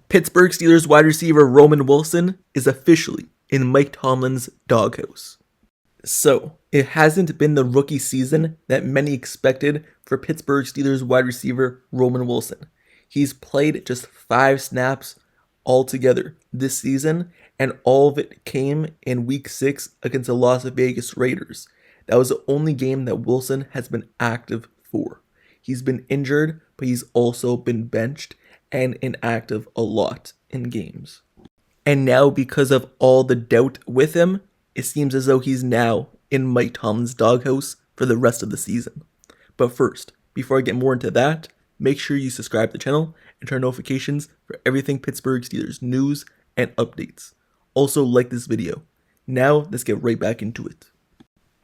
Pittsburgh Steelers wide receiver Roman Wilson is officially in Mike Tomlin's doghouse. So, it hasn't been the rookie season that many expected for Pittsburgh Steelers wide receiver Roman Wilson. He's played just 5 snaps altogether this season, and all of it came in Week 6 against the Las Vegas Raiders. That was the only game that Wilson has been active for. He's been injured, but he's also been benched and inactive a lot in games. And now, because of all the doubt with him, it seems as though he's now in Mike Tomlin's doghouse for the rest of the season. But first, before I get more into that, make sure you subscribe to the channel and turn notifications for everything Pittsburgh Steelers news and updates. Also, like this video. Now, let's get right back into it.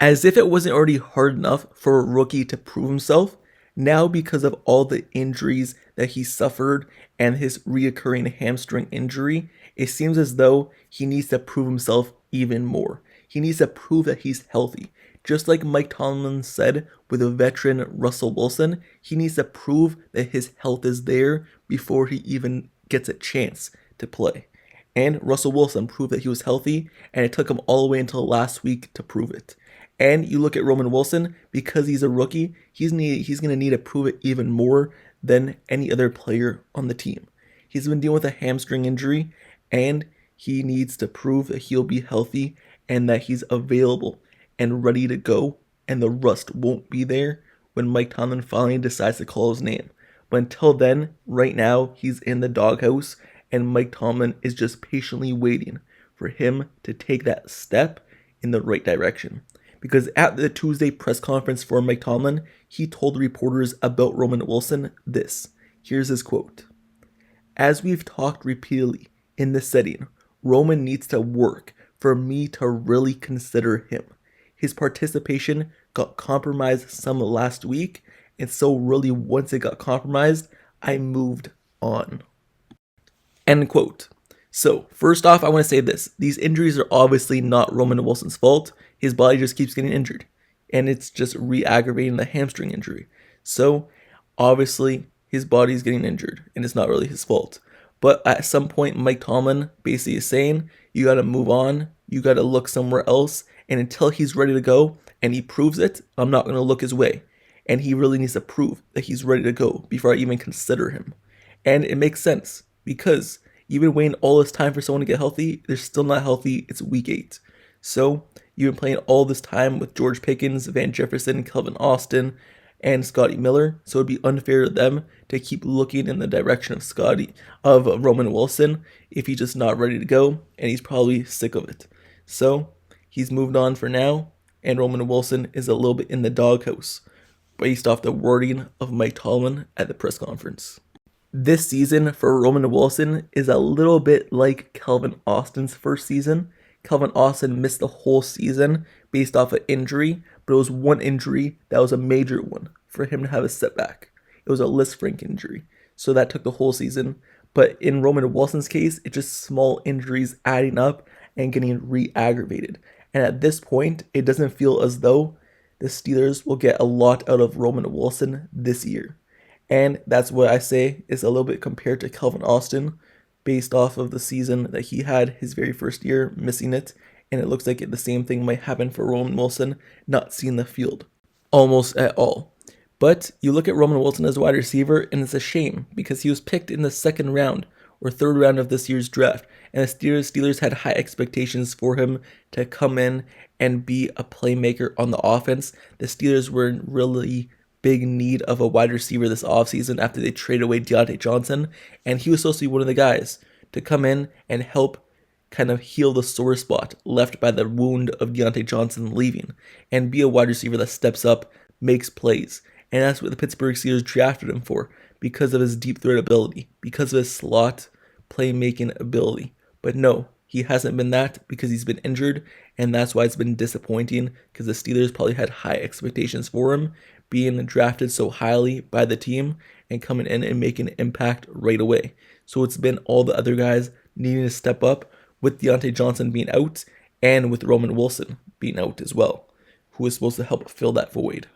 As if it wasn't already hard enough for a rookie to prove himself, now because of all the injuries that he suffered and his reoccurring hamstring injury, it seems as though he needs to prove himself even more. He needs to prove that he's healthy. Just like Mike Tomlin said with a veteran Russell Wilson, he needs to prove that his health is there before he even gets a chance to play. And Russell Wilson proved that he was healthy, and it took him all the way until last week to prove it. And you look at Roman Wilson, because he's a rookie, he's going to need to prove it even more than any other player on the team. He's been dealing with a hamstring injury, and he needs to prove that he'll be healthy and that he's available and ready to go, and the rust won't be there when Mike Tomlin finally decides to call his name. But until then, right now, he's in the doghouse, and Mike Tomlin is just patiently waiting for him to take that step in the right direction. Because at the Tuesday press conference for Mike Tomlin, he told the reporters about Roman Wilson this. Here's his quote. "As we've talked repeatedly in this setting, Roman needs to work for me to really consider him. His participation got compromised some last week, and so really once it got compromised, I moved on." End quote. So, first off, I want to say this. These injuries are obviously not Roman Wilson's fault. His body just keeps getting injured, and it's just re-aggravating the hamstring injury. So, obviously, his body's getting injured, and it's not really his fault. But at some point, Mike Tomlin basically is saying, you got to move on, you got to look somewhere else, and until he's ready to go, and he proves it, I'm not going to look his way. And he really needs to prove that he's ready to go before I even consider him. And it makes sense, because you've been waiting all this time for someone to get healthy, they're still not healthy, it's week 8. So, you've been playing all this time with George Pickens, Van Jefferson, Calvin Austin, and Scotty Miller, so it'd be unfair to them to keep looking in the direction of Roman Wilson if he's just not ready to go, and he's probably sick of it. So, he's moved on for now, and Roman Wilson is a little bit in the doghouse, based off the wording of Mike Tomlin at the press conference. This season for Roman Wilson is a little bit like Calvin Austin's first season. Calvin Austin missed the whole season based off an injury, but it was one injury that was a major one for him to have a setback. It was a Lisfranc injury, so that took the whole season. But in Roman Wilson's case, it's just small injuries adding up and getting re-aggravated. And at this point, it doesn't feel as though the Steelers will get a lot out of Roman Wilson this year. And that's what I say is a little bit compared to Calvin Austin, based off of the season that he had his very first year, missing it, and it looks like the same thing might happen for Roman Wilson, not seeing the field almost at all. But you look at Roman Wilson as a wide receiver, and it's a shame because he was picked in the 2nd round or 3rd round of this year's draft, and the Steelers had high expectations for him to come in and be a playmaker on the offense. The Steelers were in really big need of a wide receiver this offseason after they traded away Davante Johnson, and he was supposed to be one of the guys to come in and help kind of heal the sore spot left by the wound of Davante Johnson leaving, and be a wide receiver that steps up, makes plays. And that's what the Pittsburgh Steelers drafted him for, because of his deep threat ability, because of his slot playmaking ability. But no, he hasn't been that because he's been injured, and that's why it's been disappointing, because the Steelers probably had high expectations for him, being drafted so highly by the team and coming in and making an impact right away. So it's been all the other guys needing to step up, with Davante Johnson being out and with Roman Wilson being out as well, who is supposed to help fill that void.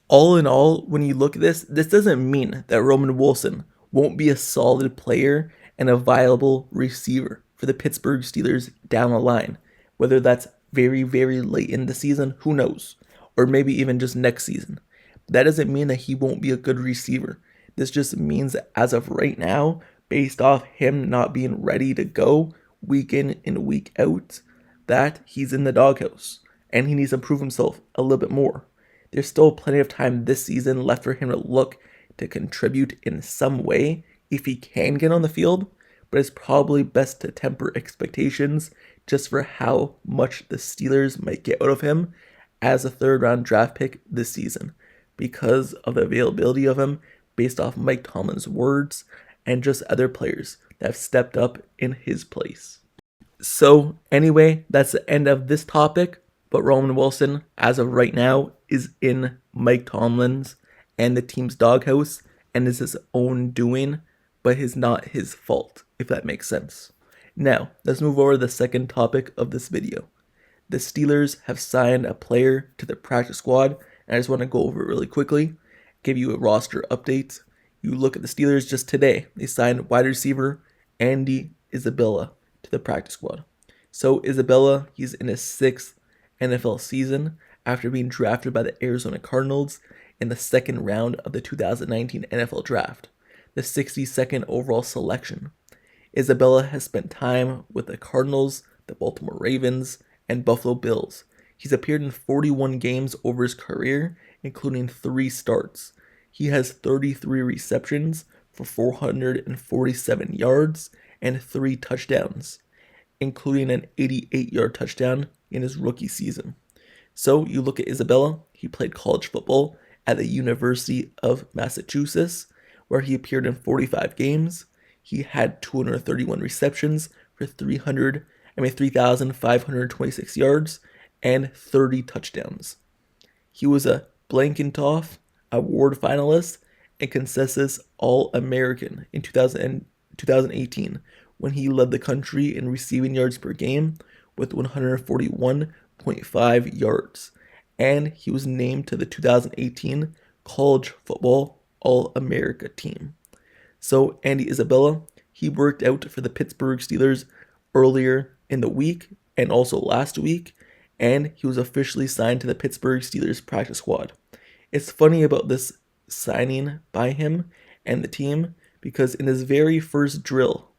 All in all, when you look at this doesn't mean that Roman Wilson won't be a solid player and a viable receiver for the Pittsburgh Steelers down the line. Whether that's very, very late in the season, who knows? Or maybe even just next season. That doesn't mean that he won't be a good receiver. This just means that as of right now, based off him not being ready to go week in and week out, that he's in the doghouse and he needs to prove himself a little bit more. There's still plenty of time this season left for him to look to contribute in some way if he can get on the field, but it's probably best to temper expectations just for how much the Steelers might get out of him as a third-round draft pick this season because of the availability of him based off Mike Tomlin's words and just other players that have stepped up in his place. So anyway, that's the end of this topic, but Roman Wilson, as of right now, is in Mike Tomlin's and the team's doghouse and is his own doing, but is not his fault, if that makes sense. Now, let's move over to the second topic of this video. The Steelers have signed a player to the practice squad, and I just want to go over it really quickly, give you a roster update. You look at the Steelers just today, they signed wide receiver Andy Isabella to the practice squad. So Isabella, he's in his 6th NFL season after being drafted by the Arizona Cardinals in the second round of the 2019 NFL Draft, the 62nd overall selection. Isabella has spent time with the Cardinals, the Baltimore Ravens, and Buffalo Bills. He's appeared in 41 games over his career, including 3 starts. He has 33 receptions for 447 yards and 3 touchdowns, including an 88-yard touchdown in his rookie season. So you look at Isabella, he played college football at the University of Massachusetts, where he appeared in 45 games. He had 231 receptions for 3,526 yards and 30 touchdowns. He was a Blankentoff Award finalist and consensus All-American in 2018 when he led the country in receiving yards per game with 141.5 yards. And he was named to the 2018 College Football All-America team. So Andy Isabella, he worked out for the Pittsburgh Steelers earlier in the week and also last week, and he was officially signed to the Pittsburgh Steelers practice squad. It's funny about this signing by him and the team because in his very first drill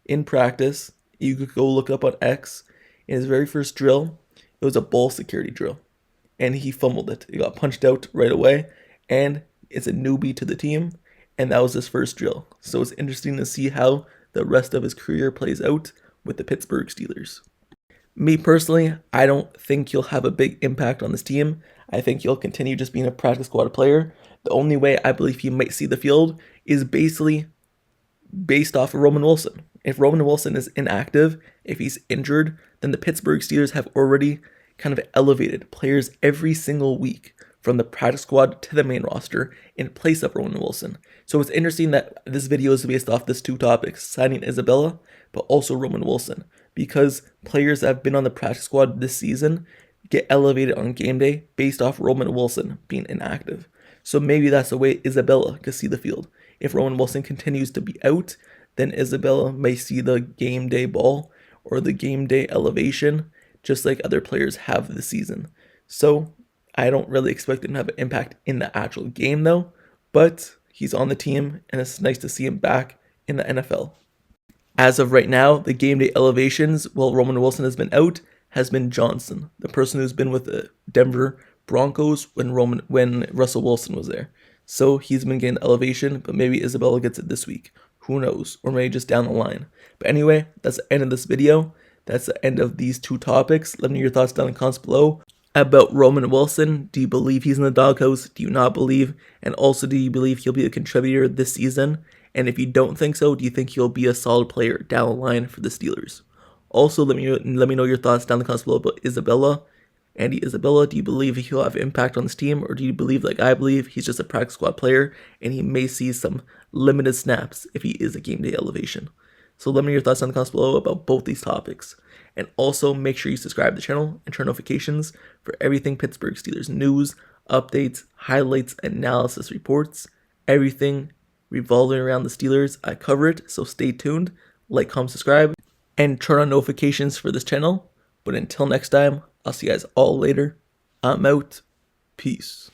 in practice, you could go look up on X, in his very first drill, it was a ball security drill, and he fumbled it. He got punched out right away, and it's a newbie to the team, and that was his first drill. So it's interesting to see how the rest of his career plays out with the Pittsburgh Steelers. Me personally, I don't think he'll have a big impact on this team. I think he'll continue just being a practice squad player. The only way I believe he might see the field is basically based off of Roman Wilson. If Roman Wilson is inactive, if he's injured, then the Pittsburgh Steelers have already kind of elevated players every single week from the practice squad to the main roster in place of Roman Wilson. So it's interesting that this video is based off these 2 topics, signing Isabella, but also Roman Wilson, because players that have been on the practice squad this season get elevated on game day based off Roman Wilson being inactive. So maybe that's the way Isabella could see the field. If Roman Wilson continues to be out, then Isabella may see the game day ball or the game day elevation, just like other players have this season. So I don't really expect him to have an impact in the actual game though, but he's on the team and it's nice to see him back in the NFL. As of right now, the game day elevations, while Roman Wilson has been out, has been Johnson, the person who's been with the Denver Broncos when Russell Wilson was there. So he's been getting the elevation, but maybe Isabella gets it this week. Who knows? Or maybe just down the line. But anyway, that's the end of this video. That's the end of these 2 topics. Let me know your thoughts down in the comments below about Roman Wilson. Do you believe he's in the doghouse? Do you not believe? And also, do you believe he'll be a contributor this season? And if you don't think so, do you think he'll be a solid player down the line for the Steelers? Also, let me know your thoughts down in the comments below about Isabella. Andy Isabella, do you believe he'll have impact on this team? Or do you believe, like I believe, he's just a practice squad player and he may see some limited snaps if he is a game day elevation? So let me know your thoughts down in the comments below about both these topics. And also make sure you subscribe to the channel and turn notifications for everything Pittsburgh Steelers news, updates, highlights, analysis reports, everything revolving around the Steelers. I cover it, so stay tuned. like, comment, subscribe, and turn on notifications for this channel. But until next time, I'll see you guys all later. I'm out. Peace.